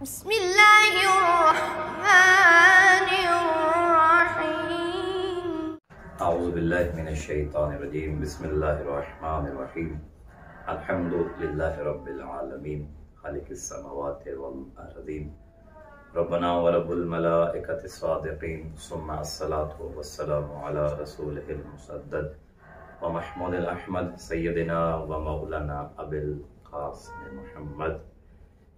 बिस्मिल्लाहिर्रहमानिर्रहीम। औज़ुबिल्लाहि मिनश्शैतानिर्रजीम। बिस्मिल्लाहिर्रहमानिर्रहीम। अल्हम्दुलिल्लाहि रब्बिल आलमीन खालिकिस समावाति वल अर्दीन रब्बना व रब्बुल मलाइकतिस सादिकीन सुम्मा अस्सलातु वस्सलामु अला रसूलिहिल मुसद्दद व महमूदिल अहमद सय्यदिना व मौलाना अबिल कासिम मुहम्मद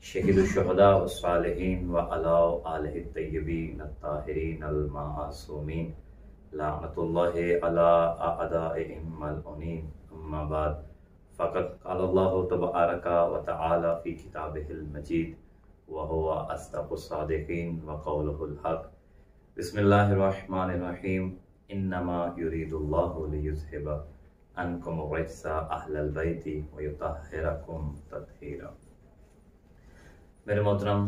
शहीदुश शुहदा व सालिहीन व अला आलिहि तय्यबीन अत्ताहिरीन अल मासूमीन लानतुल्लाहि अला अअदाइहिम मलऊनीन। अम्मा बाद फ़क़द क़ालल्लाहु तबारका व तआला फ़ी किताबिहिल मजीद व हुवा अस्दक़ुस सादिक़ीन व क़ौलुहुल हक़। बिस्मिल्लाहिर्रहमानिर्रहीम। इन्नमा युरीदुल्लाहु लियुज़हिबा अन्कुम रिज्सा अहलल बैति व युतह्हिरकुम तत्हीरा। मेरे मोहतरम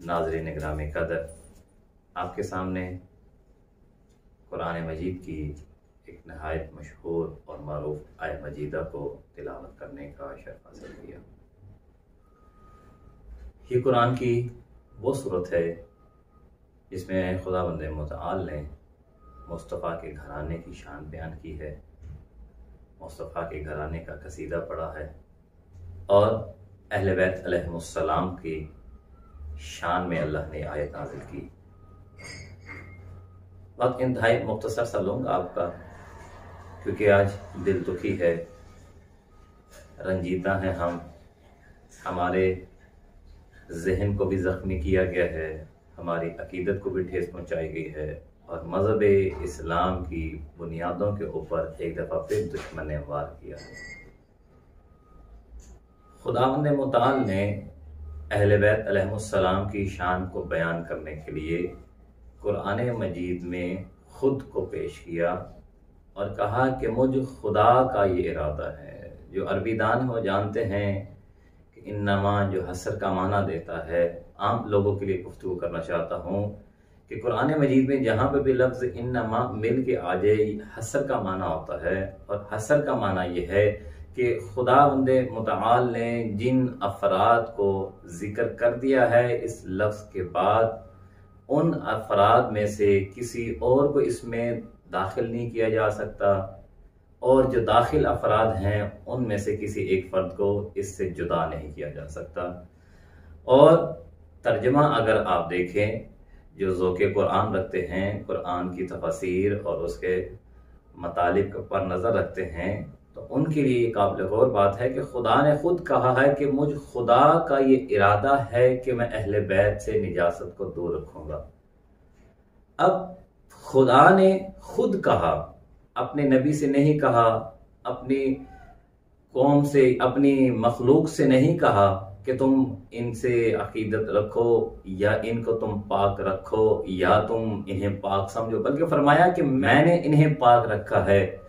नाज़रीन गिरामी कदर, आपके सामने कुरान मजीद की एक नहायत मशहूर और मारूफ आय मजीदा को तिलावत करने का शर्फ हासिल किया। ये कुरान की वो सूरत है जिसमें खुदावंद मुतआल ने मुस्तफ़ा के घराने की शान बयान की है, मुस्तफ़ा के घराने का कसीदा पढ़ा है और अहले बैत अलैहिमुस्सलाम की शान में अल्लाह ने आयत नाज़िल की। वक्त इंतहाई मुख्तसर सा लूँगा आपका, क्योंकि आज दिल दुखी है, रंजीदा हैं हम, हमारे जहन को भी ज़ख्मी किया गया है, हमारी अकीदत को भी ठेस पहुँचाई गई है और मज़हब इस्लाम की बुनियादों के ऊपर एक दफ़ा फिर दुश्मन ने वार किया है। खुदावंद मुतआल ने अहले बैत अलैहिमुस्सलाम की शान को बयान करने के लिए कुरान मजीद में खुद को पेश किया और कहा कि मुझ खुदा का ये इरादा है। जो अरबी दान हो जानते हैं कि इन्नमा जो हसर का माना देता है, आम लोगों के लिए गुफ्तगू करना चाहता हूँ कि कुरान मजीद में जहाँ पे भी लफ्ज़ इन्नमा मिल के आ जाए, हसर का माना होता है और हसर का माना ये है कि खुदावंद मुतआल ने जिन अफराद को जिक्र कर दिया है इस लफ्ज़ के बाद, उन अफराद में से किसी और को इसमें दाखिल नहीं किया जा सकता और जो दाखिल अफराद हैं उनमें से किसी एक फ़र्द को इससे जुदा नहीं किया जा सकता। और तर्जमा अगर आप देखें, जो ज़ौक़े कुरान रखते हैं, कुरान की तफसीर और उसके मतालिब पर नज़र रखते हैं, तो उनके लिए काबिल गौर बात है कि खुदा ने खुद कहा है कि मुझ खुदा का ये इरादा है कि मैं अहले बैत से निजासत को दूर रखूंगा। अब खुदा ने खुद कहा, अपने नबी से नहीं कहा, अपनी कौम से, अपनी मखलूक से नहीं कहा कि तुम इनसे अकीदत रखो या इनको तुम पाक रखो या तुम इन्हें पाक समझो, बल्कि फरमाया कि मैंने इन्हें पाक रखा है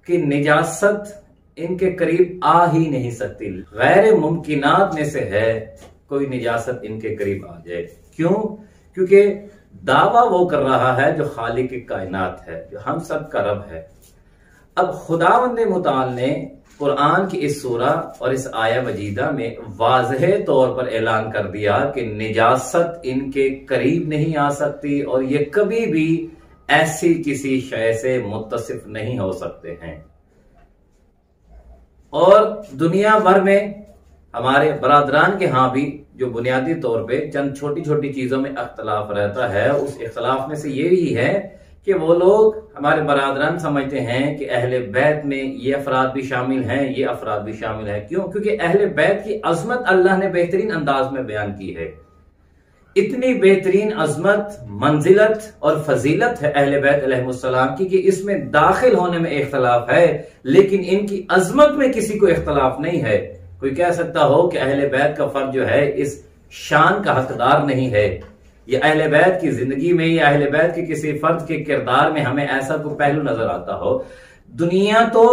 कि निजासत इनके करीब आ ही नहीं सकती। गैर मुमकिनात में से है कोई निजासत इनके करीब आ जाए। क्यों? क्योंकि दावा वो कर रहा है जो खालिक कायनात है, जो हम सब का रब है। अब खुदावंद मुतआल ने कुरान की इस सूरा और इस आया मजीदा में वाज़ेह तौर पर ऐलान कर दिया कि निजासत इनके करीब नहीं आ सकती और ये कभी भी ऐसी किसी शय से मुत्तसिफ नहीं हो सकते हैं। और दुनिया भर में हमारे बरादरान के यहाँ भी जो बुनियादी तौर पे चंद छोटी छोटी चीजों में अख्तलाफ रहता है, उस इख्तलाफ में से ये भी है कि वो लोग, हमारे बरादरान समझते हैं कि अहले बैत में ये अफराद भी शामिल हैं, ये अफराद भी शामिल हैं। क्यों? क्योंकि अहले बैत की अजमत अल्लाह ने बेहतरीन अंदाज में बयान की है। इतनी बेहतरीन अजमत, मंजिलत और फजीलत है अहले बैत अलैहिमुस्सलाम की कि इसमें दाखिल होने में इख्तलाफ है, लेकिन इनकी अजमत में किसी को इख्तलाफ नहीं है। कोई कह सकता हो कि अहले बैत का फर्द जो है इस शान का हकदार नहीं है, या अहले बैत की जिंदगी में या अहले बैत के किसी फर्द के किरदार में हमें ऐसा कोई पहलू नजर आता हो। दुनिया तो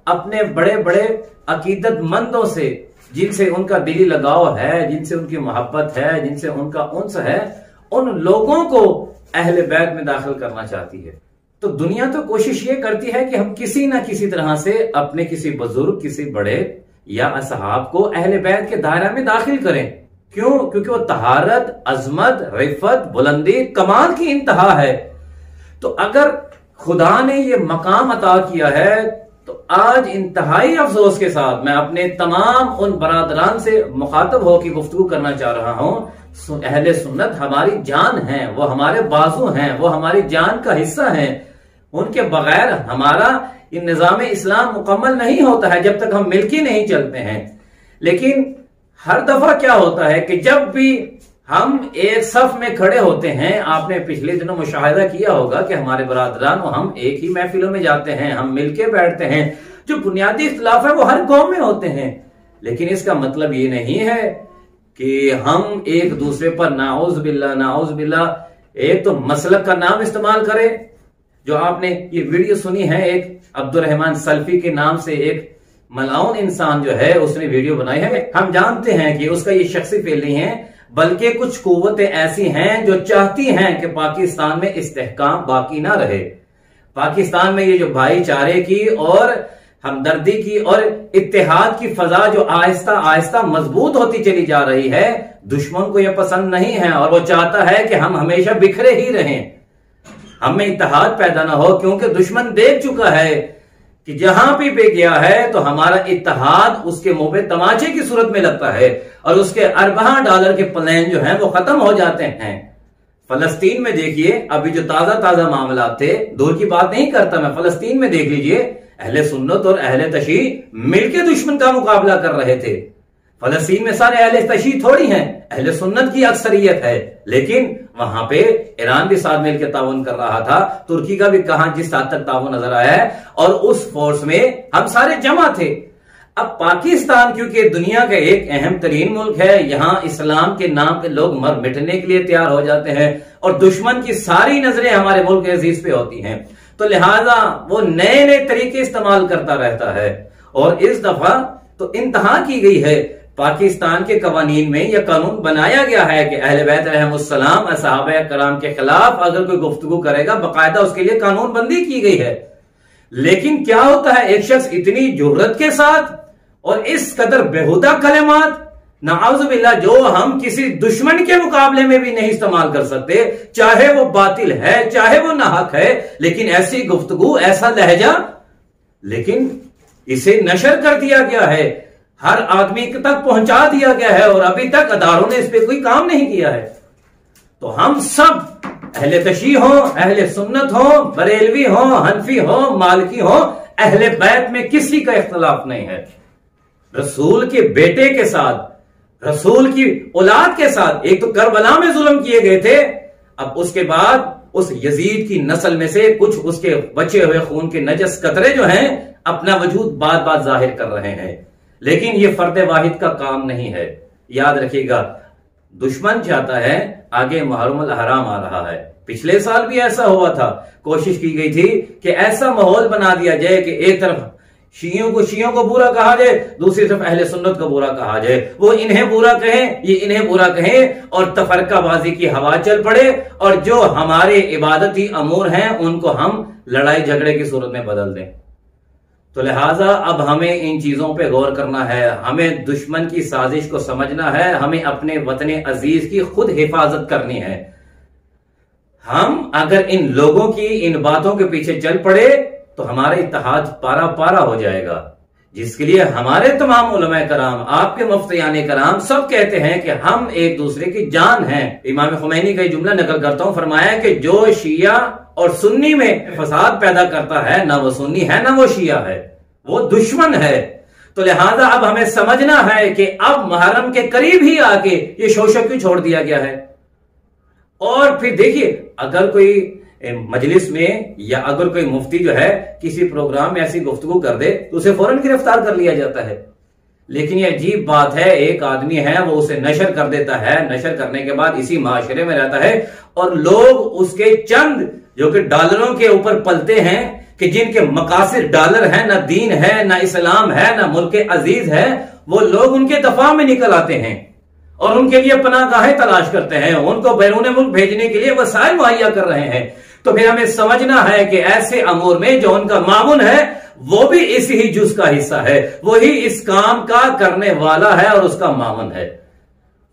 अपने बड़े बड़े अकीदतमंदों से, जिनसे उनका दिली लगाव है, जिनसे उनकी मोहब्बत है, जिनसे उनका उन्स है, उन लोगों को अहले बैत में दाखिल करना चाहती है। तो दुनिया तो कोशिश ये करती है कि हम किसी ना किसी तरह से अपने किसी बुजुर्ग, किसी बड़े या असहाब को अहले बैत के दायरा में दाखिल करें, क्यों? क्योंकि वो तहारत, अजमत, रिफत, बुलंदी, कमाल की इंतहा है। तो अगर खुदा ने ये मकाम अता किया है तो आज इंतहाई अफसोस के साथ मैं अपने तमाम उन बरादरान से मुखातब होकर गुफ्तगू करना चाह रहा हूं। अहले सुन्नत हमारी जान है, वो हमारे बाजू हैं, वो हमारी जान का हिस्सा हैं। उनके बगैर हमारा ये निजाम इस्लाम मुकम्मल नहीं होता है जब तक हम मिलके नहीं चलते हैं। लेकिन हर दफा क्या होता है कि जब भी हम एक सफ में खड़े होते हैं, आपने पिछले दिनों मुशाहिदा किया होगा कि हमारे बरादरान हम एक ही महफिलों में जाते हैं, हम मिलके बैठते हैं। जो बुनियादी इख्तिलाफ है वो हर कौम में होते हैं, लेकिन इसका मतलब ये नहीं है कि हम एक दूसरे पर नाउज़ बिल्ला एक तो मसलक का नाम इस्तेमाल करें। जो आपने ये वीडियो सुनी है, एक अब्दुर्रहमान सल्फी के नाम से एक मलाउन इंसान जो है उसने वीडियो बनाई है। हम जानते हैं कि उसका ये शख्सी फेल नहीं है, बल्कि कुछ कुव्वतें ऐसी हैं जो चाहती हैं कि पाकिस्तान में इस्तेहकाम बाकी ना रहे। पाकिस्तान में ये जो भाईचारे की और हमदर्दी की और इत्तेहाद की फजा जो आहिस्ता आहिस्ता मजबूत होती चली जा रही है, दुश्मन को यह पसंद नहीं है और वो चाहता है कि हम हमेशा बिखरे ही रहें, हमें इत्तेहाद पैदा ना हो। क्योंकि दुश्मन देख चुका है कि जहां भी गया है तो हमारा इत्तेहाद उसके मुंह पे तमाचे की सूरत में लगता है और उसके अरबा डॉलर के प्लान जो हैं वो खत्म हो जाते हैं। फलस्तीन में देखिए, अभी जो ताजा मामला थे, दूर की बात नहीं करता मैं, फलस्तीन में देख लीजिए, अहले सुन्नत और अहले तशी मिलकर दुश्मन का मुकाबला कर रहे थे। फलस्तीन में सारे अहले तशी थोड़ी हैं, अहले सुन्नत की अक्सरियत है, लेकिन वहां पे ईरान भी साथ मिलकर ताउन कर रहा था, तुर्की का भी कहां जिस हद तक ताउन नजर आया है, और उस फोर्स में हम सारे जमा थे। अब पाकिस्तान क्योंकि दुनिया का एक अहम तरीन मुल्क है, यहां इस्लाम के नाम पे लोग मर मिटने के लिए तैयार हो जाते हैं और दुश्मन की सारी नजरें हमारे मुल्क अजीज पे होती हैं, तो लिहाजा वो नए नए तरीके इस्तेमाल करता रहता है। और इस दफा तो इंतहा की गई है, पाकिस्तान के कवानीन में यह कानून बनाया गया है कि अहले बैत अलैहिमुस्सलाम असहाबा कराम के खिलाफ अगर कोई गुफ्तगू करेगा, बाकायदा उसके लिए कानून बंदी की गई है। लेकिन क्या होता है, एक शख्स इतनी जुर्रत के साथ और इस कदर बेहुदा कलमात, नाउज़ुबिल्लाह, जो हम किसी दुश्मन के मुकाबले में भी नहीं इस्तेमाल कर सकते, चाहे वो बातिल है, चाहे वो नाहक है, लेकिन ऐसी गुफ्तगू, ऐसा लहजा, लेकिन इसे नशर कर दिया गया है, हर आदमी तक पहुंचा दिया गया है और अभी तक अदारों ने इस पे कोई काम नहीं किया है। तो हम सब अहले तशी हो, अहले सुन्नत हो, बरेलवी हो, हनफी हो, मालिकी हो, अहले बैत में किसी का इख्तलाफ नहीं है। रसूल के बेटे के साथ, रसूल की औलाद के साथ एक तो करबला में जुल्म किए गए थे, अब उसके बाद उस यजीद की नस्ल में से कुछ उसके बचे हुए खून के नजस कतरे जो हैं अपना वजूद बात बात जाहिर कर रहे हैं। लेकिन यह फर्द वाहिद का काम नहीं है, याद रखिएगा। दुश्मन चाहता है, आगे मुहर्रमुल हराम आ रहा है, पिछले साल भी ऐसा हुआ था, कोशिश की गई थी कि ऐसा माहौल बना दिया जाए कि एक तरफ शियों को बुरा कहा जाए, दूसरी तरफ अहले सुन्नत को बुरा कहा जाए, वो इन्हें बुरा कहें, ये इन्हें बुरा कहें और तफरकाबाजी की हवा चल पड़े, और जो हमारे इबादती अमूर हैं उनको हम लड़ाई झगड़े की सूरत में बदल दें। तो लिहाजा अब हमें इन चीजों पे गौर करना है, हमें दुश्मन की साजिश को समझना है, हमें अपने वतन अजीज की खुद हिफाजत करनी है। हम अगर इन लोगों की इन बातों के पीछे चल पड़े तो हमारा इत्तेहाद पारा पारा हो जाएगा, जिसके लिए हमारे तमाम उलमाए कराम, आपके मुफ्तियाने कराम सब कहते हैं कि हम एक दूसरे की जान हैं। इमाम खुमैनी का जुमला नकल करता हूं, फरमाया कि जो शिया और सुन्नी में फसाद पैदा करता है, ना वो सुन्नी है ना वो शिया है, वो दुश्मन है। तो लिहाजा अब हमें समझना है कि अब मुहर्रम के करीब ही आके ये शोशा क्यों छोड़ दिया गया है। और फिर देखिए, अगर कोई मजलिस में या अगर कोई मुफ्ती जो है किसी प्रोग्राम में ऐसी गुफ्तगू कर दे तो उसे फौरन गिरफ्तार कर लिया जाता है। लेकिन ये अजीब बात है, एक आदमी है वो उसे नशर कर देता है, नशर करने के बाद इसी माशरे में रहता है और लोग उसके चंद जो कि डॉलरों के ऊपर पलते हैं, कि जिनके मकासिद डॉलर है, ना दीन है, ना इस्लाम है, ना मुल्क अजीज है, वो लोग उनके दफा में निकल आते हैं और उनके लिए पनाहगाहें तलाश करते हैं, उनको बैरून मुल्क भेजने के लिए वसाइल मुहैया कर रहे हैं। तो फिर हमें समझना है कि ऐसे अमूर में जो उनका मामून है वो भी इसी ही जुज का हिस्सा है, वही इस काम का करने वाला है और उसका मामून है।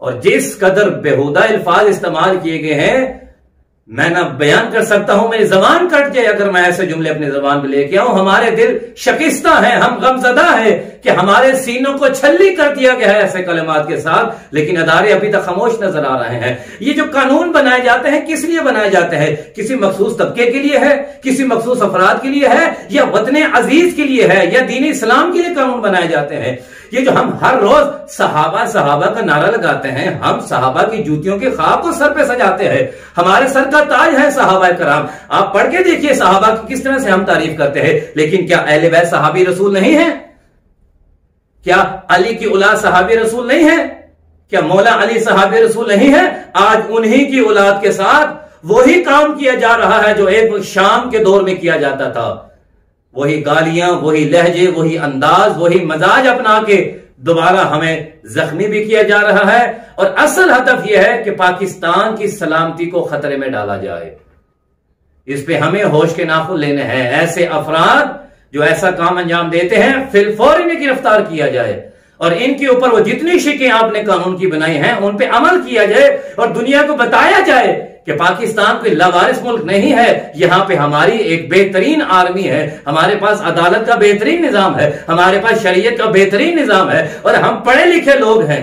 और जिस कदर बेहुदा अल्फाज इस्तेमाल किए गए हैं, मैं ना बयान कर सकता हूं, मेरी जबान कट जाए अगर मैं ऐसे जुमले अपनी जबान पे लेके आऊं। हमारे दिल शकिस्ता है, हम गमजदा है कि हमारे सीनों को छल्ली कर दिया गया है ऐसे कलमात के साथ, लेकिन अदारे अभी तक खामोश नजर आ रहे हैं। ये जो कानून बनाए जाते हैं किस लिए बनाए जाते हैं? किसी मखसूस तबके के लिए है, किसी मखसूस अफराद के लिए है, या वतन अजीज के लिए है, या दीन इस्लाम के लिए कानून बनाए जाते हैं? ये जो हम हर रोज सहाबा सहाबा का नारा लगाते हैं, हम सहाबा की जूतियों के खाब को सर पे सजाते हैं, हमारे सर का ताज है सहाबा कराम। आप पढ़ के देखिए सहाबा की किस तरह से हम तारीफ करते हैं। लेकिन क्या अहले बैत सहाबी रसूल नहीं है? क्या अली की औलाद सहाबी रसूल नहीं है? क्या मौला अली सहाबी रसूल नहीं है? आज उन्हीं की औलाद के साथ वही काम किया जा रहा है जो एक शाम के दौर में किया जाता था। वही गालियां, वही लहजे, वही अंदाज, वही मजाज अपना के दोबारा हमें जख्मी भी किया जा रहा है। और असल हदफ यह है कि पाकिस्तान की सलामती को खतरे में डाला जाए। इस पे हमें होश के नाखुन लेने हैं। ऐसे अफराद जो ऐसा काम अंजाम देते हैं फिलफौर इन्हें गिरफ्तार किया जाए और इनके ऊपर वो जितनी शिकें आपने कानून की बनाई हैं उन पे अमल किया जाए और दुनिया को बताया जाए कि पाकिस्तान कोई लावारिस मुल्क नहीं है। यहां पे हमारी एक बेहतरीन आर्मी है, हमारे पास अदालत का बेहतरीन निजाम है, हमारे पास शरीयत का बेहतरीन निजाम है और हम पढ़े लिखे लोग हैं।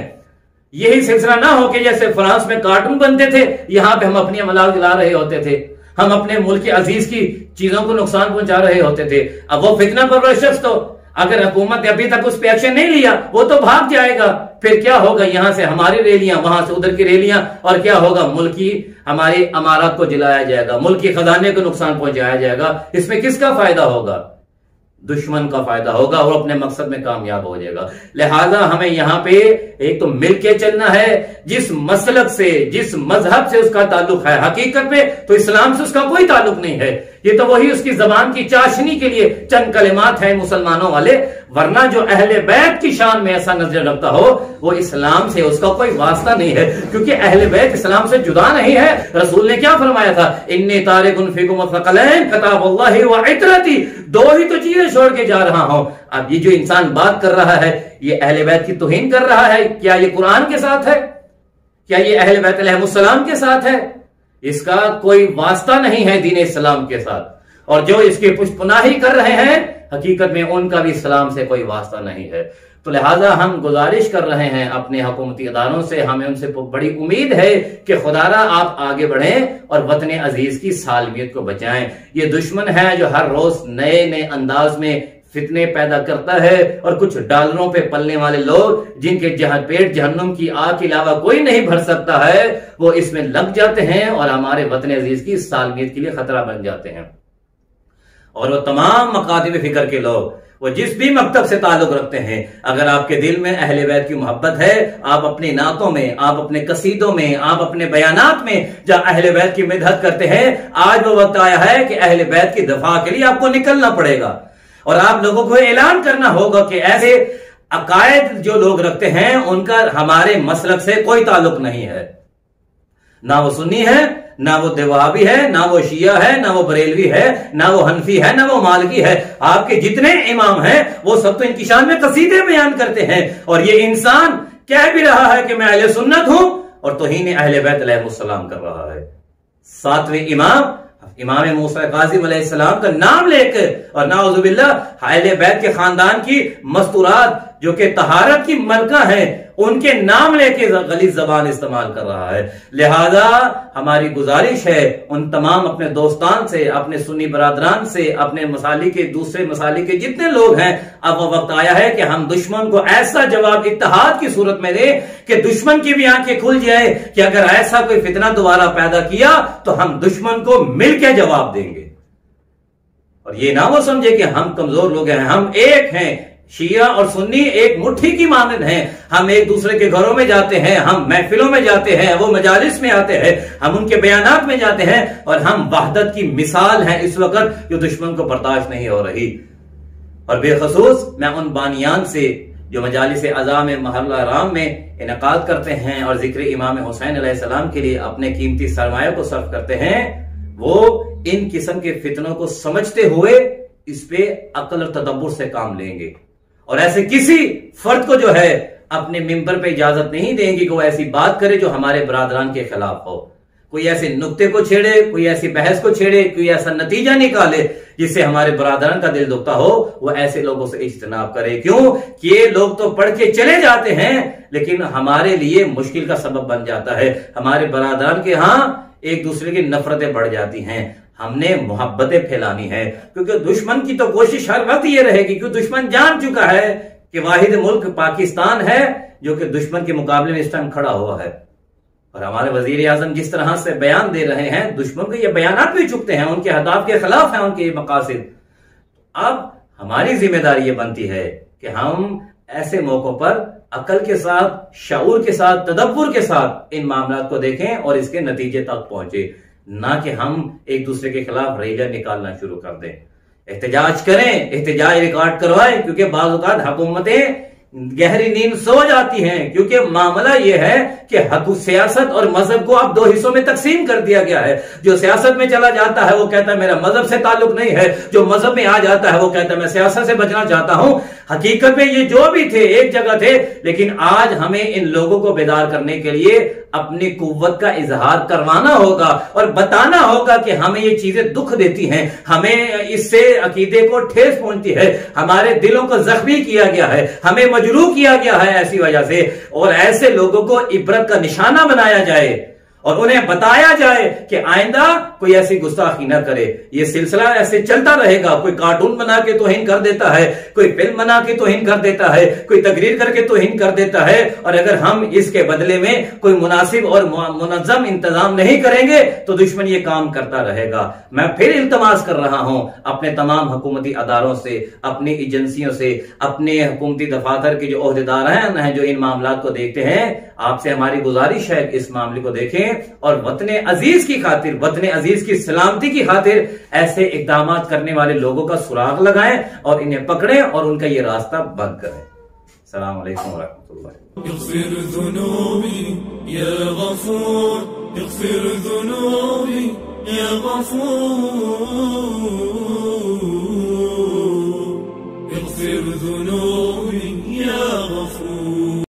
यही सिलसिला ना हो कि जैसे फ्रांस में कार्टून बनते थे, यहां पे हम अपनी अमलाक दिला रहे होते थे, हम अपने मुल्क के अजीज की चीजों को नुकसान पहुंचा रहे होते थे। अब वो फितना परवर शख्स तो अगर हुकूमत ने अभी तक उस पर एक्शन नहीं लिया वो तो भाग जाएगा। फिर क्या होगा? यहां से हमारी रैलियां, वहां से उधर की रैलियां, और क्या होगा? मुल्क की हमारी अमारत को जलाया जाएगा, मुल्क के खजाने को नुकसान पहुंचाया जाएगा। इसमें किसका फायदा होगा? दुश्मन का फायदा होगा और अपने मकसद में कामयाब हो जाएगा। लिहाजा हमें यहां पे एक तो मिलके चलना है। जिस मसलक से, जिस मजहब से उसका ताल्लुक है, हकीकत में तो इस्लाम से उसका कोई ताल्लुक नहीं है। ये तो वही उसकी जबान की चाशनी के लिए चंद कलिमात हैं मुसलमानों वाले, वरना जो अहले बैत की शान में ऐसा नजर रखता हो वो इस्लाम से उसका कोई वास्ता नहीं है, क्योंकि अहले बैत इस्लाम से जुदा नहीं है। रसूल ने क्या फरमाया था? इन्नी तारिकुन फीकुम सक़लैन किताबुल्लाहि व इतरती, दो ही तो चीजें छोड़ के जा रहा हूं। अब ये जो इंसान बात कर रहा है ये अहले बैत की तौहीन कर रहा है। क्या ये कुरान के साथ है? क्या ये अहले बैत अलैहिमुस्सलाम के साथ है? इसका कोई वास्ता नहीं है दीन इस्लाम के साथ। और जो इसकी पुष्पनाही कर रहे हैं हकीकत में उनका भी इस्लाम से कोई वास्ता नहीं है। तो लिहाजा हम गुजारिश कर रहे हैं अपने हुकूमती अदारों से, हमें उनसे बड़ी उम्मीद है कि खुदारा आप आगे बढ़ें और वतन अजीज की सालमियत को बचाएं। ये दुश्मन है जो हर रोज नए नए अंदाज में फितने पैदा करता है और कुछ डॉलरों पे पलने वाले लोग जिनके पेट जहन्नुम की आग के अलावा कोई नहीं भर सकता है, वो इसमें लग जाते हैं और हमारे वतन अजीज की सालमियत के लिए खतरा बन जाते हैं। और वो तमाम मकातिब फिक्र के लोग, वो जिस भी मकतब से ताल्लुक रखते हैं, अगर आपके दिल में अहले बैत की मोहब्बत है, आप अपनी नातों में, आप अपने कसीदों में, आप अपने बयानात में जहां अहले बैत की मिदहत करते हैं, आज वो वक्त आया है कि अहले बैत की दफा के लिए आपको निकलना पड़ेगा और आप लोगों को ऐलान करना होगा कि ऐसे अकायद जो लोग रखते हैं उनका हमारे मसलक से कोई ताल्लुक नहीं है। ना वो सुन्नी है, ना वो देवाबी है, ना वो शिया है, ना वो बरेलवी है, ना वो हनफी है, ना वो मालकी है। आपके जितने इमाम हैं वो सब तो इनकी शान में कसीदे बयान करते हैं और ये इंसान कह भी रहा है कि मैं अहले सुन्नत हूं और तौहीन अहले बैत अलैहिमुस्सलाम कर रहा है। सातवें इमाम मूसा काज़िम अलैहिस्सलाम का नाम लेकर और नाउज़ुबिल्लाह अहले बैत के खानदान की मस्तूरात जो कि तहारत की मलका है उनके नाम लेके गलीज़ ज़बान इस्तेमाल कर रहा है। लिहाजा हमारी गुजारिश है उन तमाम अपने दोस्तान से, अपने सुन्नी बरादरान से, अपने मसाली के दूसरे मसाली के जितने लोग हैं, अब वो वक्त आया है कि हम दुश्मन को ऐसा जवाब इत्तेहाद की सूरत में दें कि दुश्मन की भी आंखें खुल जाए कि अगर ऐसा कोई फितना दोबारा पैदा किया तो हम दुश्मन को मिलकर जवाब देंगे। और ये ना वो समझे कि हम कमजोर लोग हैं, हम एक हैं। शिया और सुन्नी एक मुट्ठी की मानद हैं। हम एक दूसरे के घरों में जाते हैं, हम महफिलों में जाते हैं, वो मजालिस में आते हैं, हम उनके बयानात में जाते हैं और हम वहदत की मिसाल हैं इस वक्त जो दुश्मन को बर्दाश्त नहीं हो रही। और बेखसूस मैं उन बानियान से जो मजालिस अज़ा में महल्ला राम में इनकाद करते हैं और जिक्र इमाम हुसैन अलैहिस्सलाम के लिए अपने कीमती सरमाया को सर्फ करते हैं, वो इन किस्म के फितनों को समझते हुए इस पे अक्ल और तदब्बुर से काम लेंगे और ऐसे किसी फर्द को जो है अपने मिंबर पे इजाजत नहीं देंगे कि वो ऐसी बात करे जो हमारे बरादरान के खिलाफ हो, कोई ऐसे नुक्ते को छेड़े, कोई ऐसी बहस को छेड़े, कोई ऐसा नतीजा निकाले जिससे हमारे बरादरान का दिल दुखता हो। वो ऐसे लोगों से इज्तनाब करे। क्यों कि ये लोग तो पढ़ के चले जाते हैं लेकिन हमारे लिए मुश्किल का सबब बन जाता है। हमारे बरादरान के यहाँ एक दूसरे की नफरतें बढ़ जाती हैं। हमने मोहब्बतें फैलानी है, क्योंकि दुश्मन की तो कोशिश हर वक्त ये रहेगी, क्योंकि दुश्मन जान चुका है कि वाहिद मुल्क पाकिस्तान है जो कि दुश्मन के मुकाबले में इस टाइम खड़ा हुआ है। और हमारे वजीर आजम जिस तरह से बयान दे रहे हैं, दुश्मन को ये बयान भी चुकते हैं, उनके अहदाफ के खिलाफ हैं उनके ये मकासद। अब हमारी जिम्मेदारी ये बनती है कि हम ऐसे मौकों पर अकल के साथ, शऊर के साथ, तदब्बुर के साथ इन मामलात को देखें और इसके नतीजे तक पहुंचे, ना कि हम एक दूसरे के खिलाफ रैलियां निकालना शुरू कर दें। एहतजाज करें, एहतजाज रिकॉर्ड करवाएं, क्योंकि बाज़ औक़ात हुकूमतें गहरी नींद सो जाती हैं, क्योंकि मामला यह है कि सियासत और मजहब को अब दो हिस्सों में तकसीम कर दिया गया है। जो सियासत में चला जाता है वो कहता है मेरा मजहब से ताल्लुक नहीं है, जो मजहब में आ जाता है वो कहता है मैं सियासत से बचना चाहता हूं। हकीकत में ये जो भी थे एक जगह थे, लेकिन आज हमें इन लोगों को बेदार करने के लिए अपनी कुव्वत का इजहार करवाना होगा और बताना होगा कि हमें ये चीजें दुख देती हैं, हमें इससे अकीदे को ठेस पहुंचती है, हमारे दिलों को जख्मी किया गया है, हमें मजरूह किया गया है ऐसी वजह से। और ऐसे लोगों को इबरत का निशाना बनाया जाए और उन्हें बताया जाए कि आइंदा कोई ऐसी गुस्ताखी ना करे। ये सिलसिला ऐसे चलता रहेगा। कोई कार्टून बना के तौहीन कर देता है, कोई फिल्म बना के तौहीन कर देता है, कोई तकरीर करके तौहीन कर देता है, और अगर हम इसके बदले में कोई मुनासिब और मुनज़्ज़म इंतजाम नहीं करेंगे तो दुश्मन ये काम करता रहेगा। मैं फिर इल्तमास कर रहा हूं अपने तमाम हुकूमती अदारों से, अपनी एजेंसियों से, अपने हुकूमती दफातर के जो ओहदेदार हैं जो इन मामलात को देखते हैं, आपसे हमारी गुजारिश है कि इस मामले को देखें और वतने अजीज की खातिर, वतने अजीज की सलामती की खातिर ऐसे इकदाम करने वाले लोगों का सुराग लगाएं और इन्हें पकड़ें और उनका ये रास्ता बंद करें। अस्सलाम वालेकुम वरहमतुल्लाह।